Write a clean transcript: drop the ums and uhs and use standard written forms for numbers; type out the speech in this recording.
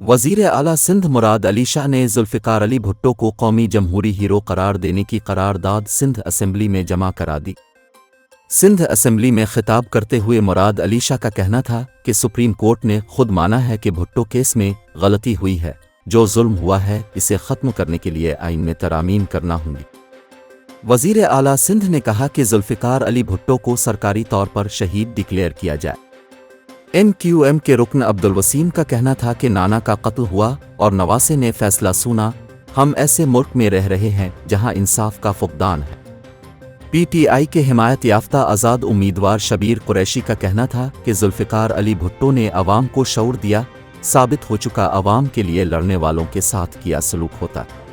वज़ीर आला सिंध मुराद अली शाह ने जुल्फ़िकार अली भुट्टो को कौमी जमहूरी हीरो करार देने की करारदाद सिंध असेंबली में जमा करा दी। सिंध असेंबली में खिताब करते हुए मुराद अली शाह का कहना था कि सुप्रीम कोर्ट ने खुद माना है कि भुट्टो केस में गलती हुई है। जो जुल्म हुआ है इसे ख़त्म करने के लिए आइन में तरामीम करना होंगी। वज़ीर आला सिंध ने कहा कि जुल्फ़िकार अली भुट्टो को सरकारी तौर पर शहीद डिक्लेयर किया जाए। MQM के रुकन अब्दुल वसीम का कहना था कि नाना का कत्ल हुआ और नवासे ने फैसला सुना। हम ऐसे मुल्क में रह रहे हैं जहां इंसाफ का फुकदान है। PTI के हिमायत याफ्ता आज़ाद उम्मीदवार शबीर कुरैशी का कहना था कि जुल्फ़िकार अली भुट्टो ने अवाम को शऊर दिया। साबित हो चुका अवाम के लिए लड़ने वालों के साथ किया सलूक होता है।